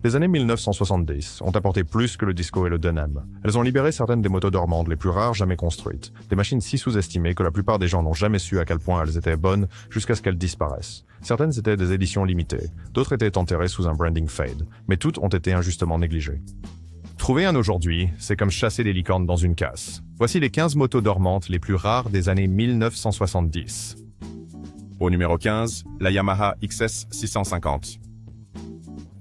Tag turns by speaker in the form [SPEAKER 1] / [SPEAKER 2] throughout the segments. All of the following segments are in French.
[SPEAKER 1] Les années 1970 ont apporté plus que le disco et le denim. Elles ont libéré certaines des motos dormantes les plus rares jamais construites. Des machines si sous-estimées que la plupart des gens n'ont jamais su à quel point elles étaient bonnes jusqu'à ce qu'elles disparaissent. Certaines étaient des éditions limitées, d'autres étaient enterrées sous un branding fade, mais toutes ont été injustement négligées. Trouver un aujourd'hui, c'est comme chasser des licornes dans une casse. Voici les 15 motos dormantes les plus rares des années 1970. Au numéro 15, la Yamaha XS 650.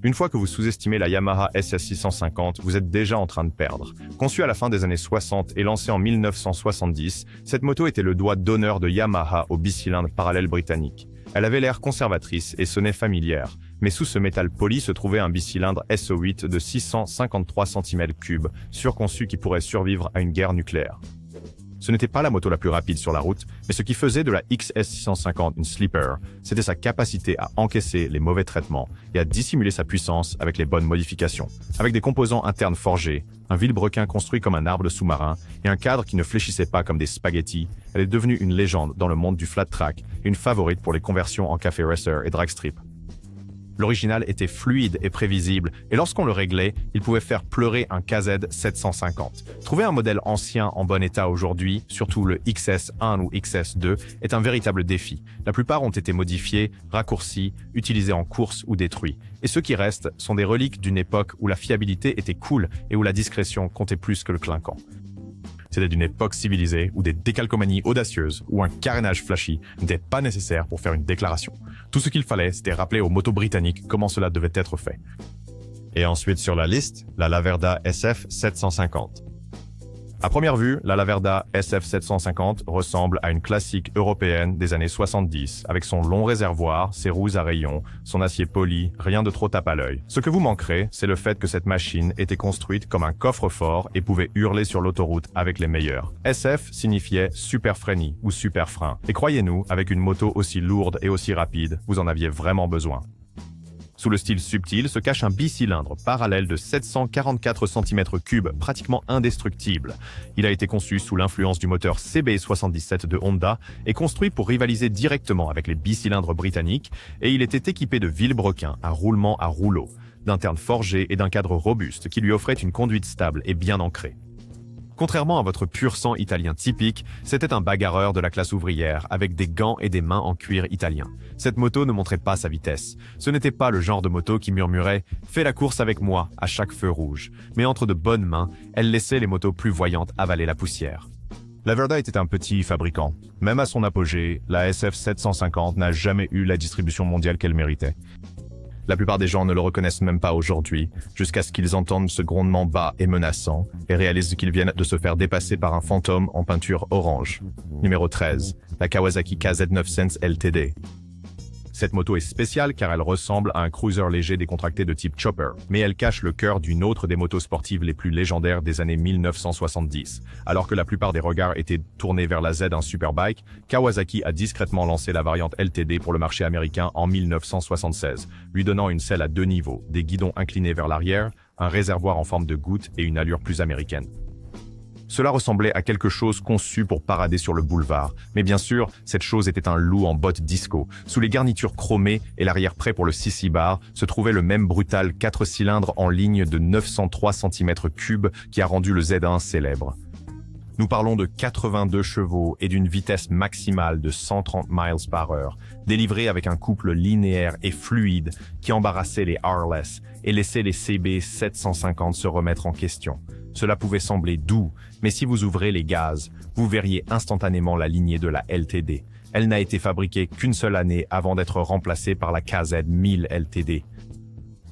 [SPEAKER 1] Une fois que vous sous-estimez la Yamaha SS650, vous êtes déjà en train de perdre. Conçue à la fin des années 60 et lancée en 1970, cette moto était le doigt d'honneur de Yamaha au bicylindre parallèle britannique. Elle avait l'air conservatrice et sonnait familière, mais sous ce métal poli se trouvait un bicylindre SO8 de 653 cm3, surconçu qui pourrait survivre à une guerre nucléaire. Ce n'était pas la moto la plus rapide sur la route, mais ce qui faisait de la XS650 une sleeper, c'était sa capacité à encaisser les mauvais traitements et à dissimuler sa puissance avec les bonnes modifications. Avec des composants internes forgés, un vilebrequin construit comme un arbre sous-marin et un cadre qui ne fléchissait pas comme des spaghettis, elle est devenue une légende dans le monde du flat track et une favorite pour les conversions en café racer et drag strip. L'original était fluide et prévisible, et lorsqu'on le réglait, il pouvait faire pleurer un KZ 750. Trouver un modèle ancien en bon état aujourd'hui, surtout le XS1 ou XS2, est un véritable défi. La plupart ont été modifiés, raccourcis, utilisés en course ou détruits. Et ceux qui restent sont des reliques d'une époque où la fiabilité était cool et où la discrétion comptait plus que le clinquant. C'était d'une époque civilisée où des décalcomanies audacieuses ou un carénage flashy n'étaient pas nécessaires pour faire une déclaration. Tout ce qu'il fallait, c'était rappeler aux motos britanniques comment cela devait être fait. Et ensuite sur la liste, la Laverda SF 750. À première vue, la Laverda SF 750 ressemble à une classique européenne des années 70, avec son long réservoir, ses roues à rayons, son acier poli, rien de trop tape à l'œil. Ce que vous manquerez, c'est le fait que cette machine était construite comme un coffre-fort et pouvait hurler sur l'autoroute avec les meilleurs. SF signifiait super frenny ou super frein. Et croyez-nous, avec une moto aussi lourde et aussi rapide, vous en aviez vraiment besoin. Sous le style subtil se cache un bicylindre parallèle de 744 cm3, pratiquement indestructible. Il a été conçu sous l'influence du moteur CB77 de Honda et construit pour rivaliser directement avec les bicylindres britanniques, et il était équipé de vilebrequins à roulement à rouleau, d'internes forgés et d'un cadre robuste qui lui offrait une conduite stable et bien ancrée. Contrairement à votre pur sang italien typique, c'était un bagarreur de la classe ouvrière avec des gants et des mains en cuir italien. Cette moto ne montrait pas sa vitesse. Ce n'était pas le genre de moto qui murmurait « Fais la course avec moi » à chaque feu rouge. Mais entre de bonnes mains, elle laissait les motos plus voyantes avaler la poussière. La Verda était un petit fabricant. Même à son apogée, la SF 750 n'a jamais eu la distribution mondiale qu'elle méritait. La plupart des gens ne le reconnaissent même pas aujourd'hui, jusqu'à ce qu'ils entendent ce grondement bas et menaçant, et réalisent qu'ils viennent de se faire dépasser par un fantôme en peinture orange. Numéro 13, la Kawasaki KZ900 LTD. Cette moto est spéciale car elle ressemble à un cruiser léger décontracté de type chopper, mais elle cache le cœur d'une autre des motos sportives les plus légendaires des années 1970. Alors que la plupart des regards étaient tournés vers la Z1 Superbike, Kawasaki a discrètement lancé la variante LTD pour le marché américain en 1976, lui donnant une selle à 2 niveaux, des guidons inclinés vers l'arrière, un réservoir en forme de goutte et une allure plus américaine. Cela ressemblait à quelque chose conçu pour parader sur le boulevard. Mais bien sûr, cette chose était un loup en bottes disco. Sous les garnitures chromées et l'arrière prêt pour le CC bar, se trouvait le même brutal 4 cylindres en ligne de 903 cm3 qui a rendu le Z1 célèbre. Nous parlons de 82 chevaux et d'une vitesse maximale de 130 miles par heure, délivrée avec un couple linéaire et fluide qui embarrassait les R-less et laissait les CB 750 se remettre en question. Cela pouvait sembler doux, mais si vous ouvrez les gaz, vous verriez instantanément la lignée de la LTD. Elle n'a été fabriquée qu'une seule année avant d'être remplacée par la KZ1000 LTD.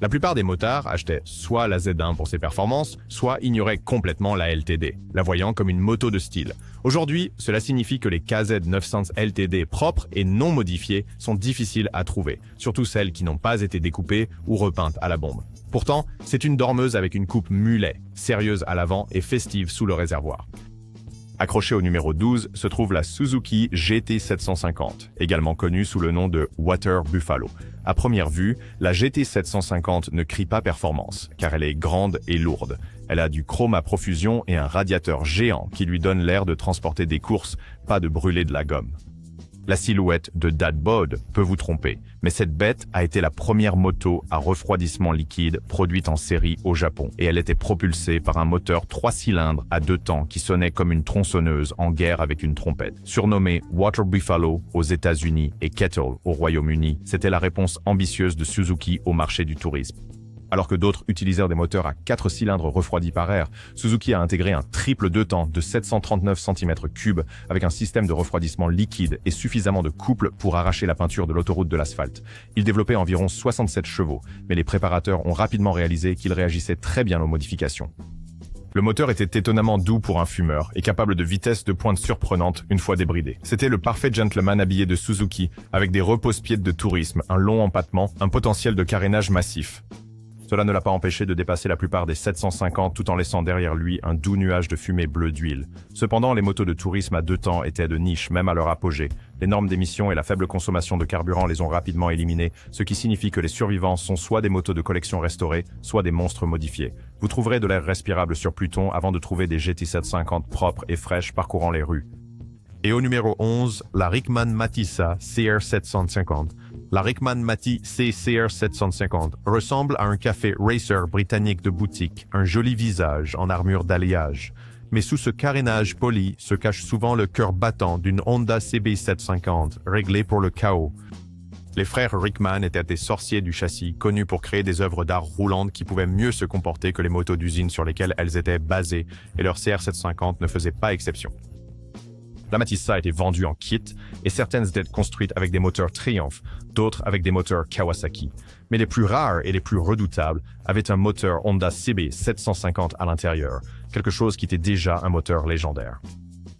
[SPEAKER 1] La plupart des motards achetaient soit la Z1 pour ses performances, soit ignoraient complètement la LTD, la voyant comme une moto de style. Aujourd'hui, cela signifie que les KZ900 LTD propres et non modifiées sont difficiles à trouver, surtout celles qui n'ont pas été découpées ou repeintes à la bombe. Pourtant, c'est une dormeuse avec une coupe mulet, sérieuse à l'avant et festive sous le réservoir. Accrochée au numéro 12 se trouve la Suzuki GT750, également connue sous le nom de Water Buffalo. À première vue, la GT750 ne crie pas performance, car elle est grande et lourde. Elle a du chrome à profusion et un radiateur géant qui lui donne l'air de transporter des courses, pas de brûler de la gomme. La silhouette de Dad Bod peut vous tromper, mais cette bête a été la première moto à refroidissement liquide produite en série au Japon, et elle était propulsée par un moteur 3 cylindres à 2 temps qui sonnait comme une tronçonneuse en guerre avec une trompette. Surnommée Water Buffalo aux États-Unis et Kettle au Royaume-Uni, c'était la réponse ambitieuse de Suzuki au marché du tourisme. Alors que d'autres utilisèrent des moteurs à 4 cylindres refroidis par air, Suzuki a intégré un triple 2 temps de 739 cm3 avec un système de refroidissement liquide et suffisamment de couple pour arracher la peinture de l'autoroute de l'asphalte. Il développait environ 67 chevaux, mais les préparateurs ont rapidement réalisé qu'il réagissait très bien aux modifications. Le moteur était étonnamment doux pour un fumeur et capable de vitesses de pointe surprenantes une fois débridé. C'était le parfait gentleman habillé de Suzuki avec des repose-pieds de tourisme, un long empattement, un potentiel de carénage massif. Cela ne l'a pas empêché de dépasser la plupart des 750 tout en laissant derrière lui un doux nuage de fumée bleue d'huile. Cependant, les motos de tourisme à 2 temps étaient de niche, même à leur apogée. Les normes d'émission et la faible consommation de carburant les ont rapidement éliminées, ce qui signifie que les survivants sont soit des motos de collection restaurées, soit des monstres modifiés. Vous trouverez de l'air respirable sur Pluton avant de trouver des GT750 propres et fraîches parcourant les rues. Et au numéro 11, la Rickman Matissa CR750. La Rickman Mati CR 750 ressemble à un café racer britannique de boutique, un joli visage en armure d'alliage. Mais sous ce carénage poli se cache souvent le cœur battant d'une Honda CB 750, réglée pour le chaos. Les frères Rickman étaient des sorciers du châssis, connus pour créer des œuvres d'art roulantes qui pouvaient mieux se comporter que les motos d'usine sur lesquelles elles étaient basées, et leur CR 750 ne faisait pas exception. La Matissa a été vendue en kit et certaines étaient construites avec des moteurs Triumph, d'autres avec des moteurs Kawasaki. Mais les plus rares et les plus redoutables avaient un moteur Honda CB 750 à l'intérieur, quelque chose qui était déjà un moteur légendaire.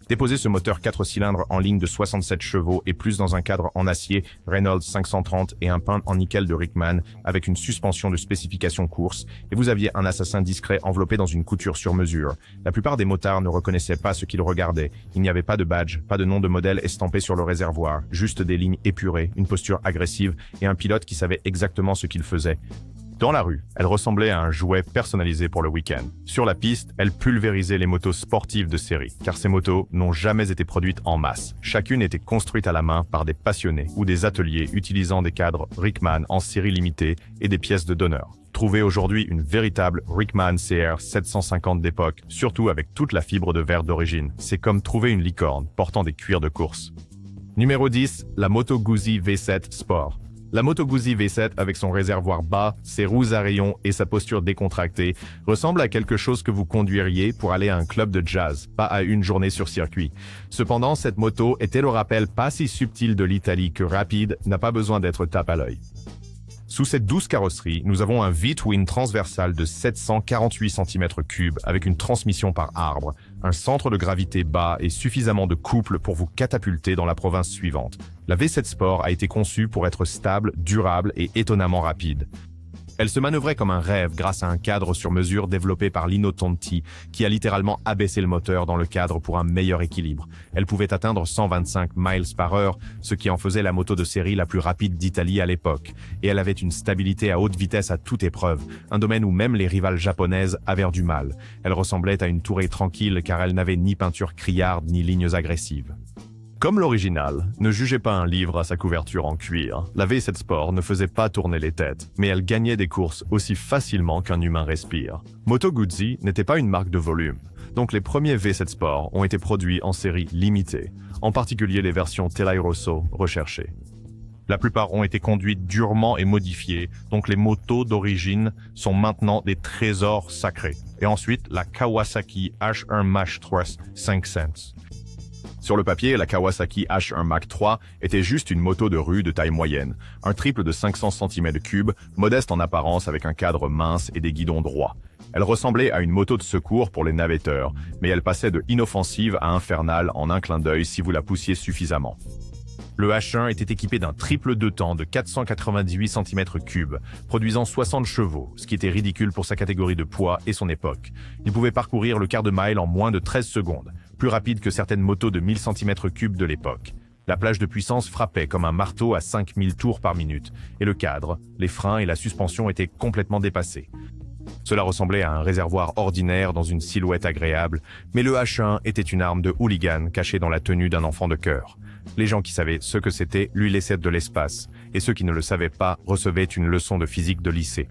[SPEAKER 1] Déposer ce moteur 4 cylindres en ligne de 67 chevaux et plus dans un cadre en acier Reynolds 530 et un pain en nickel de Rickman avec une suspension de spécification course, et vous aviez un assassin discret enveloppé dans une couture sur mesure. La plupart des motards ne reconnaissaient pas ce qu'ils regardaient. Il n'y avait pas de badge, pas de nom de modèle estampé sur le réservoir, juste des lignes épurées, une posture agressive et un pilote qui savait exactement ce qu'il faisait. Dans la rue, elle ressemblait à un jouet personnalisé pour le week-end. Sur la piste, elle pulvérisait les motos sportives de série, car ces motos n'ont jamais été produites en masse. Chacune était construite à la main par des passionnés ou des ateliers utilisant des cadres Rickman en série limitée et des pièces de donneur. Trouvez aujourd'hui une véritable Rickman CR 750 d'époque, surtout avec toute la fibre de verre d'origine. C'est comme trouver une licorne portant des cuirs de course. Numéro 10, la Moto Guzzi V7 Sport. La Moto Guzzi V7, avec son réservoir bas, ses roues à rayons et sa posture décontractée, ressemble à quelque chose que vous conduiriez pour aller à un club de jazz, pas à une journée sur circuit. Cependant, cette moto était le rappel pas si subtil de l'Italie que rapide n'a pas besoin d'être tape à l'œil. Sous cette douce carrosserie, nous avons un V-twin transversal de 748 cm3 avec une transmission par arbre, un centre de gravité bas et suffisamment de couple pour vous catapulter dans la province suivante. La V7 Sport a été conçue pour être stable, durable et étonnamment rapide. Elle se manœuvrait comme un rêve grâce à un cadre sur mesure développé par Lino Tonti qui a littéralement abaissé le moteur dans le cadre pour un meilleur équilibre. Elle pouvait atteindre 125 miles par heure, ce qui en faisait la moto de série la plus rapide d'Italie à l'époque. Et elle avait une stabilité à haute vitesse à toute épreuve, un domaine où même les rivales japonaises avaient du mal. Elle ressemblait à une tourée tranquille car elle n'avait ni peinture criarde ni lignes agressives. Comme l'original, ne jugez pas un livre à sa couverture en cuir. La V7 Sport ne faisait pas tourner les têtes, mais elle gagnait des courses aussi facilement qu'un humain respire. Moto Guzzi n'était pas une marque de volume, donc les premiers V7 Sport ont été produits en série limitée, en particulier les versions Telai Rosso recherchées. La plupart ont été conduites durement et modifiées, donc les motos d'origine sont maintenant des trésors sacrés. Et ensuite, la Kawasaki H1 Mach 3 5 cents. Sur le papier, la Kawasaki H1 Mach 3 était juste une moto de rue de taille moyenne, un triple de 500 cm3, modeste en apparence avec un cadre mince et des guidons droits. Elle ressemblait à une moto de secours pour les navetteurs, mais elle passait de inoffensive à infernale en un clin d'œil si vous la poussiez suffisamment. Le H1 était équipé d'un triple 2 temps de 498 cm3, produisant 60 chevaux, ce qui était ridicule pour sa catégorie de poids et son époque. Il pouvait parcourir le quart de mile en moins de 13 secondes, plus rapide que certaines motos de 1000 cm3 de l'époque. La plage de puissance frappait comme un marteau à 5000 tours par minute, et le cadre, les freins et la suspension étaient complètement dépassés. Cela ressemblait à un réservoir ordinaire dans une silhouette agréable, mais le H1 était une arme de hooligan cachée dans la tenue d'un enfant de cœur. Les gens qui savaient ce que c'était lui laissaient de l'espace, et ceux qui ne le savaient pas recevaient une leçon de physique de lycée.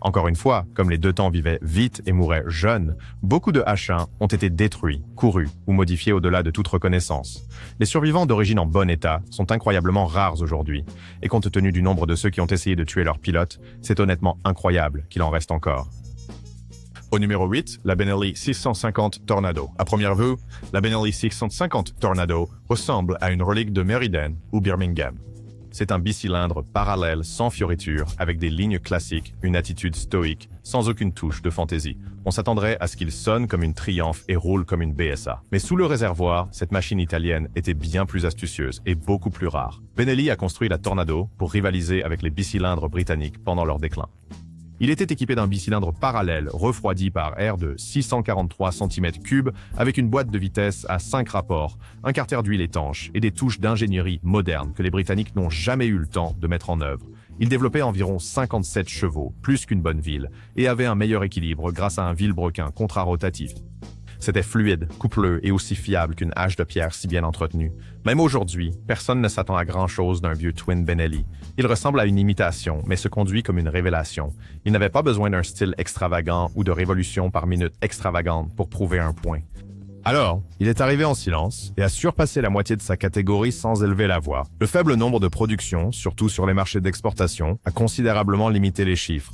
[SPEAKER 1] Encore une fois, comme les deux temps vivaient vite et mouraient jeunes, beaucoup de H1 ont été détruits, courus ou modifiés au-delà de toute reconnaissance. Les survivants d'origine en bon état sont incroyablement rares aujourd'hui, et compte tenu du nombre de ceux qui ont essayé de tuer leur pilote, c'est honnêtement incroyable qu'il en reste encore. Au numéro 8, la Benelli 650 Tornado. À première vue, la Benelli 650 Tornado ressemble à une relique de Meriden ou Birmingham. C'est un bicylindre parallèle sans fioriture, avec des lignes classiques, une attitude stoïque, sans aucune touche de fantaisie. On s'attendrait à ce qu'il sonne comme une Triumph et roule comme une BSA. Mais sous le réservoir, cette machine italienne était bien plus astucieuse et beaucoup plus rare. Benelli a construit la Tornado pour rivaliser avec les bicylindres britanniques pendant leur déclin. Il était équipé d'un bicylindre parallèle refroidi par air de 643 cm3 avec une boîte de vitesse à 5 rapports, un carter d'huile étanche et des touches d'ingénierie modernes que les Britanniques n'ont jamais eu le temps de mettre en œuvre. Il développait environ 57 chevaux, plus qu'une bonne ville, et avait un meilleur équilibre grâce à un vilebrequin contrarotatif. C'était fluide, coupleux et aussi fiable qu'une hache de pierre si bien entretenue. Même aujourd'hui, personne ne s'attend à grand-chose d'un vieux Twin Benelli. Il ressemble à une imitation, mais se conduit comme une révélation. Il n'avait pas besoin d'un style extravagant ou de révolutions par minute extravagantes pour prouver un point. Alors, il est arrivé en silence et a surpassé la moitié de sa catégorie sans élever la voix. Le faible nombre de productions, surtout sur les marchés d'exportation, a considérablement limité les chiffres.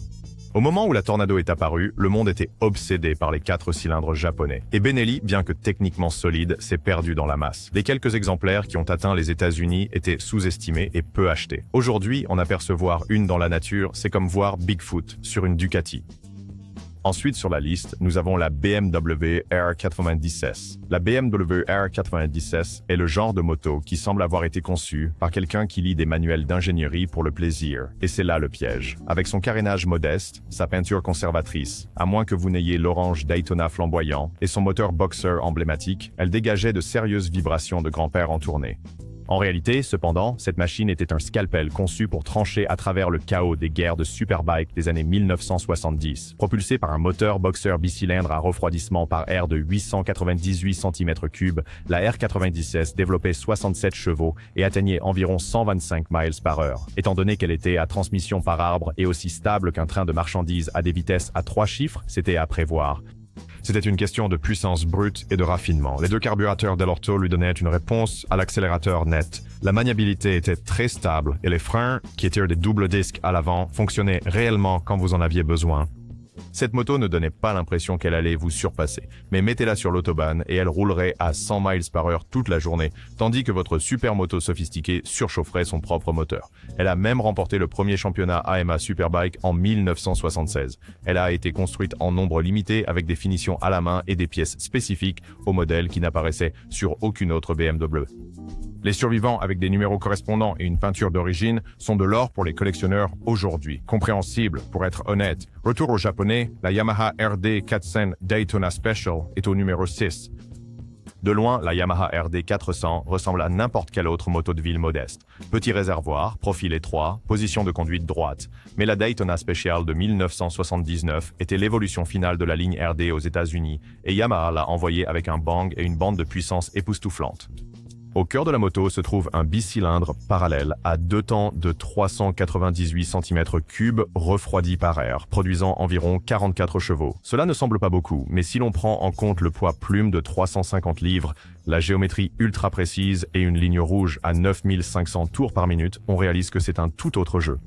[SPEAKER 1] Au moment où la Tornado est apparue, le monde était obsédé par les 4 cylindres japonais. Et Benelli, bien que techniquement solide, s'est perdu dans la masse. Les quelques exemplaires qui ont atteint les États-Unis étaient sous-estimés et peu achetés. Aujourd'hui, en apercevoir une dans la nature, c'est comme voir Bigfoot sur une Ducati. Ensuite sur la liste, nous avons la BMW R90S. La BMW R90S est le genre de moto qui semble avoir été conçue par quelqu'un qui lit des manuels d'ingénierie pour le plaisir. Et c'est là le piège. Avec son carénage modeste, sa peinture conservatrice, à moins que vous n'ayez l'orange Daytona flamboyant, et son moteur Boxer emblématique, elle dégageait de sérieuses vibrations de grand-père en tournée. En réalité, cependant, cette machine était un scalpel conçu pour trancher à travers le chaos des guerres de superbike des années 1970. Propulsé par un moteur Boxer bicylindre à refroidissement par air de 898 cm3, la R90S développait 67 chevaux et atteignait environ 125 miles par heure. Étant donné qu'elle était à transmission par arbre et aussi stable qu'un train de marchandises à des vitesses à 3 chiffres, c'était à prévoir. C'était une question de puissance brute et de raffinement. Les deux carburateurs Dell'Orto lui donnaient une réponse à l'accélérateur net. La maniabilité était très stable et les freins, qui étaient des doubles disques à l'avant, fonctionnaient réellement quand vous en aviez besoin. Cette moto ne donnait pas l'impression qu'elle allait vous surpasser, mais mettez-la sur l'autobahn et elle roulerait à 100 miles par heure toute la journée, tandis que votre supermoto sophistiquée surchaufferait son propre moteur. Elle a même remporté le premier championnat AMA Superbike en 1976. Elle a été construite en nombre limité avec des finitions à la main et des pièces spécifiques au modèle qui n'apparaissaient sur aucune autre BMW. Les survivants avec des numéros correspondants et une peinture d'origine sont de l'or pour les collectionneurs aujourd'hui. Compréhensible, pour être honnête. Retour au japonais, la Yamaha RD 400 Daytona Special est au numéro 6. De loin, la Yamaha RD 400 ressemble à n'importe quelle autre moto de ville modeste. Petit réservoir, profil étroit, position de conduite droite. Mais la Daytona Special de 1979 était l'évolution finale de la ligne RD aux États-Unis et Yamaha l'a envoyée avec un bang et une bande de puissance époustouflante. Au cœur de la moto se trouve un bicylindre parallèle à 2 temps de 398 cm3 refroidi par air, produisant environ 44 chevaux. Cela ne semble pas beaucoup, mais si l'on prend en compte le poids plume de 350 livres, la géométrie ultra précise et une ligne rouge à 9500 tours par minute, on réalise que c'est un tout autre jeu.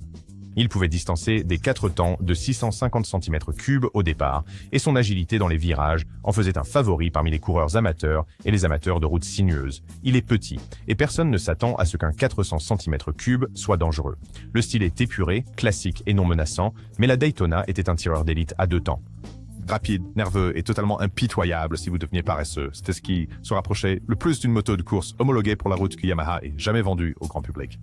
[SPEAKER 1] Il pouvait distancer des 4 temps de 650 cm3 au départ, et son agilité dans les virages en faisait un favori parmi les coureurs amateurs et les amateurs de routes sinueuses. Il est petit, et personne ne s'attend à ce qu'un 400 cm3 soit dangereux. Le style est épuré, classique et non menaçant, mais la Daytona était un tireur d'élite à 2 temps. Rapide, nerveux et totalement impitoyable si vous deveniez paresseux. C'était ce qui se rapprochait le plus d'une moto de course homologuée pour la route que Yamaha ait jamais vendue au grand public.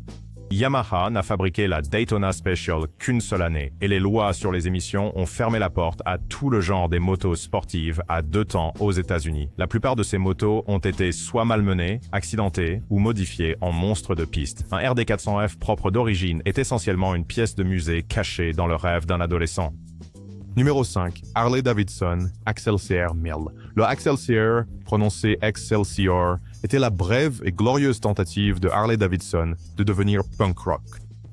[SPEAKER 1] Yamaha n'a fabriqué la Daytona Special qu'une seule année et les lois sur les émissions ont fermé la porte à tout le genre des motos sportives à 2 temps aux États-Unis. La plupart de ces motos ont été soit malmenées, accidentées ou modifiées en monstres de piste. Un RD400F propre d'origine est essentiellement une pièce de musée cachée dans le rêve d'un adolescent. Numéro 5, Harley-Davidson Excelsior 1000. Le Excelsior, prononcé Excelsior, était la brève et glorieuse tentative de Harley-Davidson de devenir punk rock.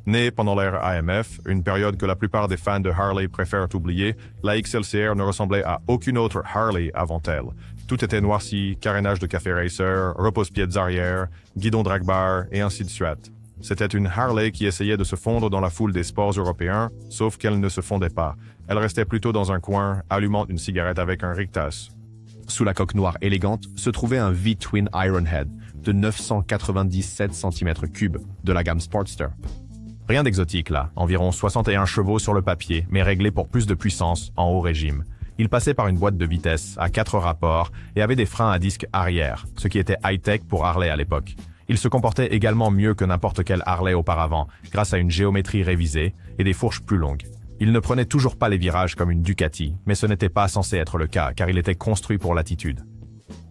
[SPEAKER 1] Née pendant l'ère AMF, une période que la plupart des fans de Harley préfèrent oublier, la XLCR ne ressemblait à aucune autre Harley avant elle. Tout était noirci, carénage de café racer, repose-pieds arrière, guidon drag bar et ainsi de suite. C'était une Harley qui essayait de se fondre dans la foule des sports européens, sauf qu'elle ne se fondait pas. Elle restait plutôt dans un coin, allumant une cigarette avec un rictus. Sous la coque noire élégante se trouvait un V-Twin Ironhead de 997 cm3 de la gamme Sportster. Rien d'exotique là, environ 61 chevaux sur le papier, mais réglé pour plus de puissance en haut régime. Il passait par une boîte de vitesse à 4 rapports et avait des freins à disque arrière, ce qui était high-tech pour Harley à l'époque. Il se comportait également mieux que n'importe quel Harley auparavant, grâce à une géométrie révisée et des fourches plus longues. Il ne prenait toujours pas les virages comme une Ducati, mais ce n'était pas censé être le cas, car il était construit pour l'attitude.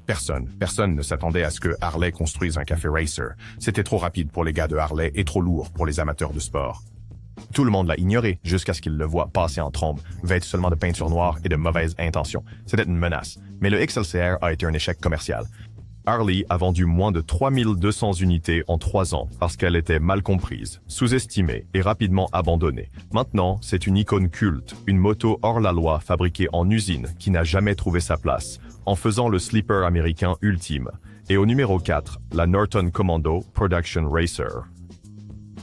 [SPEAKER 1] Personne ne s'attendait à ce que Harley construise un café racer. C'était trop rapide pour les gars de Harley et trop lourd pour les amateurs de sport. Tout le monde l'a ignoré jusqu'à ce qu'il le voie passer en trombe, vêtu seulement de peinture noire et de mauvaises intentions. C'était une menace, mais le XLCR a été un échec commercial. Harley a vendu moins de 3200 unités en 3 ans parce qu'elle était mal comprise, sous-estimée et rapidement abandonnée. Maintenant, c'est une icône culte, une moto hors la loi fabriquée en usine qui n'a jamais trouvé sa place, en faisant le sleeper américain ultime. Et au numéro 4, la Norton Commando Production Racer.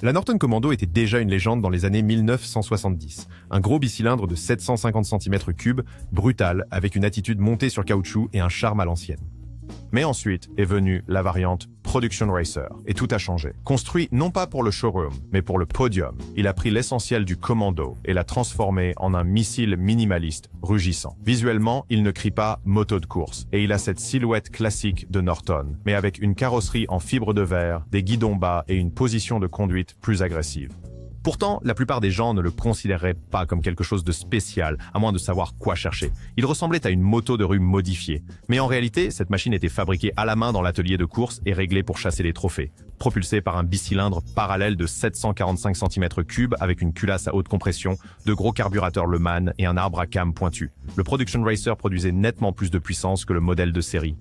[SPEAKER 1] La Norton Commando était déjà une légende dans les années 1970. Un gros bicylindre de 750 cm3, brutal, avec une attitude montée sur caoutchouc et un charme à l'ancienne. Mais ensuite est venue la variante Production Racer, et tout a changé. Construit non pas pour le showroom, mais pour le podium, il a pris l'essentiel du Commando et l'a transformé en un missile minimaliste, rugissant. Visuellement, il ne crie pas moto de course, et il a cette silhouette classique de Norton, mais avec une carrosserie en fibre de verre, des guidons bas et une position de conduite plus agressive. Pourtant, la plupart des gens ne le considéraient pas comme quelque chose de spécial, à moins de savoir quoi chercher. Il ressemblait à une moto de rue modifiée. Mais en réalité, cette machine était fabriquée à la main dans l'atelier de course et réglée pour chasser les trophées. Propulsée par un bicylindre parallèle de 745 cm3 avec une culasse à haute compression, de gros carburateurs Le Mans et un arbre à cam pointu. Le Production Racer produisait nettement plus de puissance que le modèle de série.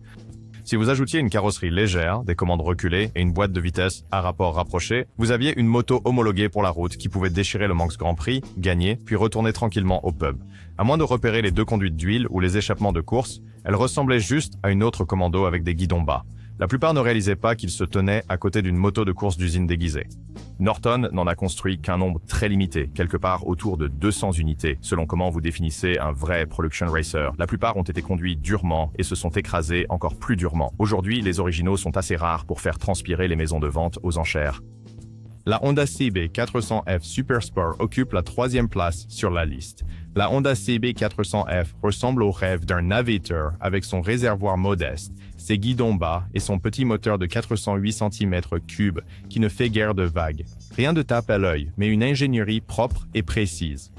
[SPEAKER 1] Si vous ajoutiez une carrosserie légère, des commandes reculées et une boîte de vitesse à rapport rapproché, vous aviez une moto homologuée pour la route qui pouvait déchirer le Manx Grand Prix, gagner, puis retourner tranquillement au pub. À moins de repérer les deux conduites d'huile ou les échappements de course, elle ressemblait juste à une autre Commando avec des guidons bas. La plupart ne réalisaient pas qu'il se tenait à côté d'une moto de course d'usine déguisée. Norton n'en a construit qu'un nombre très limité, quelque part autour de 200 unités, selon comment vous définissez un vrai production racer. La plupart ont été conduits durement et se sont écrasés encore plus durement. Aujourd'hui, les originaux sont assez rares pour faire transpirer les maisons de vente aux enchères. La Honda CB 400F Super Sport occupe la 3e place sur la liste. La Honda CB 400F ressemble au rêve d'un navigateur avec son réservoir modeste, ses guidons bas et son petit moteur de 408 cm3 qui ne fait guère de vagues. Rien de tape à l'œil, mais une ingénierie propre et précise.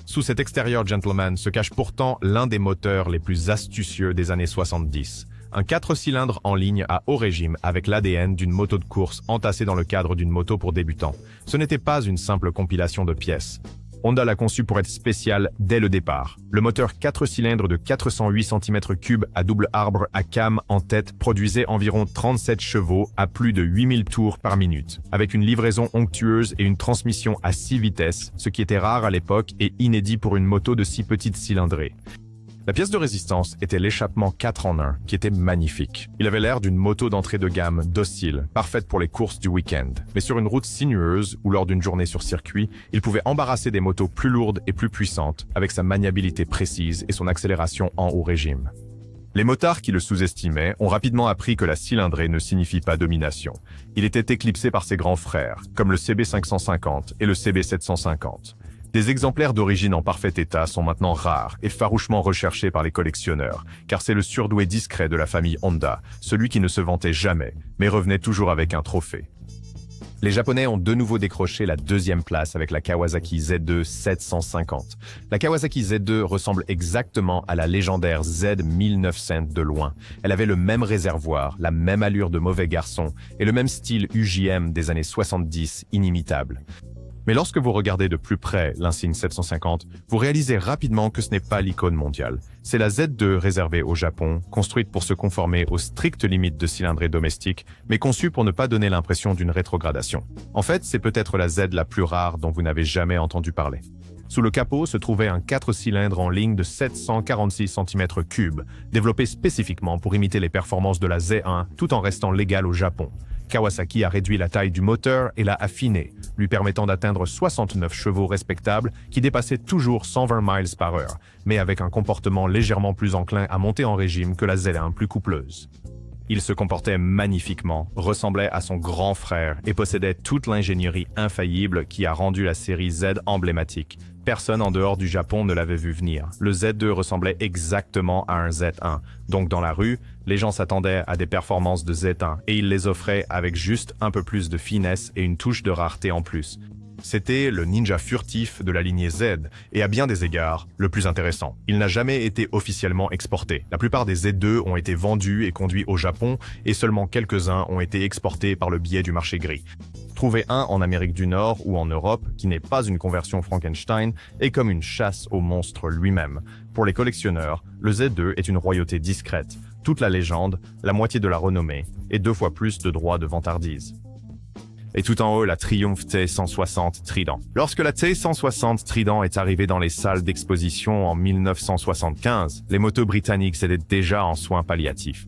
[SPEAKER 1] Sous cet extérieur gentleman se cache pourtant l'un des moteurs les plus astucieux des années 70. Un 4 cylindres en ligne à haut régime avec l'ADN d'une moto de course entassée dans le cadre d'une moto pour débutants. Ce n'était pas une simple compilation de pièces. Honda l'a conçu pour être spécial dès le départ. Le moteur 4 cylindres de 408 cm3 à double arbre à cam en tête produisait environ 37 chevaux à plus de 8000 tours par minute, avec une livraison onctueuse et une transmission à 6 vitesses, ce qui était rare à l'époque et inédit pour une moto de si petite cylindrée. La pièce de résistance était l'échappement 4 en 1, qui était magnifique. Il avait l'air d'une moto d'entrée de gamme docile, parfaite pour les courses du week-end. Mais sur une route sinueuse ou lors d'une journée sur circuit, il pouvait embarrasser des motos plus lourdes et plus puissantes, avec sa maniabilité précise et son accélération en haut régime. Les motards qui le sous-estimaient ont rapidement appris que la cylindrée ne signifie pas domination. Il était éclipsé par ses grands frères, comme le CB550 et le CB750. Des exemplaires d'origine en parfait état sont maintenant rares et farouchement recherchés par les collectionneurs, car c'est le surdoué discret de la famille Honda, celui qui ne se vantait jamais, mais revenait toujours avec un trophée. Les Japonais ont de nouveau décroché la 2e place avec la Kawasaki Z2 750. La Kawasaki Z2 ressemble exactement à la légendaire Z1900 de loin. Elle avait le même réservoir, la même allure de mauvais garçon et le même style UJM des années 70 inimitable. Mais lorsque vous regardez de plus près l'insigne 750, vous réalisez rapidement que ce n'est pas l'icône mondiale. C'est la Z2 réservée au Japon, construite pour se conformer aux strictes limites de cylindrée domestique, mais conçue pour ne pas donner l'impression d'une rétrogradation. En fait, c'est peut-être la Z la plus rare dont vous n'avez jamais entendu parler. Sous le capot se trouvait un 4 cylindres en ligne de 746 cm3, développé spécifiquement pour imiter les performances de la Z1 tout en restant légal au Japon. Kawasaki a réduit la taille du moteur et l'a affiné, lui permettant d'atteindre 69 chevaux respectables qui dépassaient toujours 120 miles par heure, mais avec un comportement légèrement plus enclin à monter en régime que la Z1 plus coupleuse. Il se comportait magnifiquement, ressemblait à son grand frère et possédait toute l'ingénierie infaillible qui a rendu la série Z emblématique. Personne en dehors du Japon ne l'avait vu venir. Le Z2 ressemblait exactement à un Z1. Donc dans la rue, les gens s'attendaient à des performances de Z1 et il les offrait avec juste un peu plus de finesse et une touche de rareté en plus. C'était le ninja furtif de la lignée Z, et à bien des égards, le plus intéressant. Il n'a jamais été officiellement exporté. La plupart des Z2 ont été vendus et conduits au Japon, et seulement quelques-uns ont été exportés par le biais du marché gris. Trouver un en Amérique du Nord ou en Europe, qui n'est pas une conversion Frankenstein, est comme une chasse au monstre lui-même. Pour les collectionneurs, le Z2 est une royauté discrète, toute la légende, la moitié de la renommée, et 2 fois plus de droits de vantardise. Et tout en haut, la Triumph T160 Trident. Lorsque la T160 Trident est arrivée dans les salles d'exposition en 1975, les motos britanniques étaient déjà en soins palliatifs.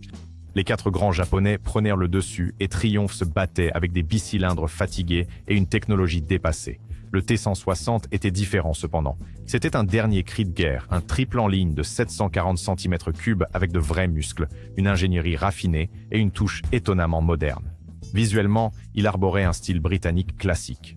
[SPEAKER 1] Les 4 grands japonais prenaient le dessus et Triumph se battait avec des bicylindres fatigués et une technologie dépassée. Le T160 était différent cependant. C'était un dernier cri de guerre, un triple en ligne de 740 cm3 avec de vrais muscles, une ingénierie raffinée et une touche étonnamment moderne. Visuellement, il arborait un style britannique classique.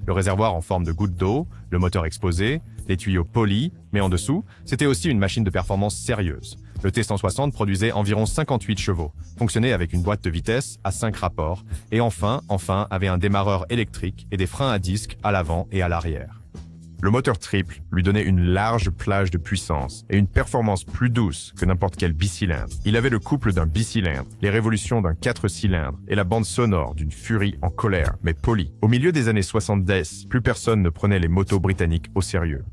[SPEAKER 1] Le réservoir en forme de goutte d'eau, le moteur exposé, les tuyaux polis, mais en dessous, c'était aussi une machine de performance sérieuse. Le T160 produisait environ 58 chevaux, fonctionnait avec une boîte de vitesse à 5 rapports, et enfin avait un démarreur électrique et des freins à disque à l'avant et à l'arrière. Le moteur triple lui donnait une large plage de puissance et une performance plus douce que n'importe quel bicylindre. Il avait le couple d'un bicylindre, les révolutions d'un 4 cylindres et la bande sonore d'une furie en colère, mais polie. Au milieu des années 70, plus personne ne prenait les motos britanniques au sérieux.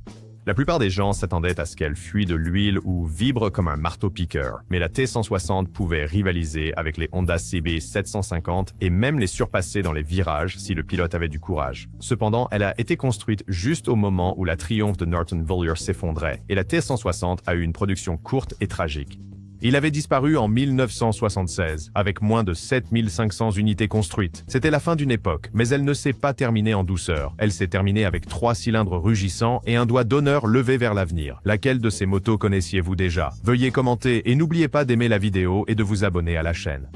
[SPEAKER 1] La plupart des gens s'attendaient à ce qu'elle fuit de l'huile ou vibre comme un marteau-piqueur, mais la T160 pouvait rivaliser avec les Honda CB 750 et même les surpasser dans les virages si le pilote avait du courage. Cependant, elle a été construite juste au moment où la Triumph de Norton Villiers s'effondrait, et la T160 a eu une production courte et tragique. Il avait disparu en 1976, avec moins de 7500 unités construites. C'était la fin d'une époque, mais elle ne s'est pas terminée en douceur. Elle s'est terminée avec 3 cylindres rugissants et un doigt d'honneur levé vers l'avenir. Laquelle de ces motos connaissiez-vous déjà? Veuillez commenter et n'oubliez pas d'aimer la vidéo et de vous abonner à la chaîne.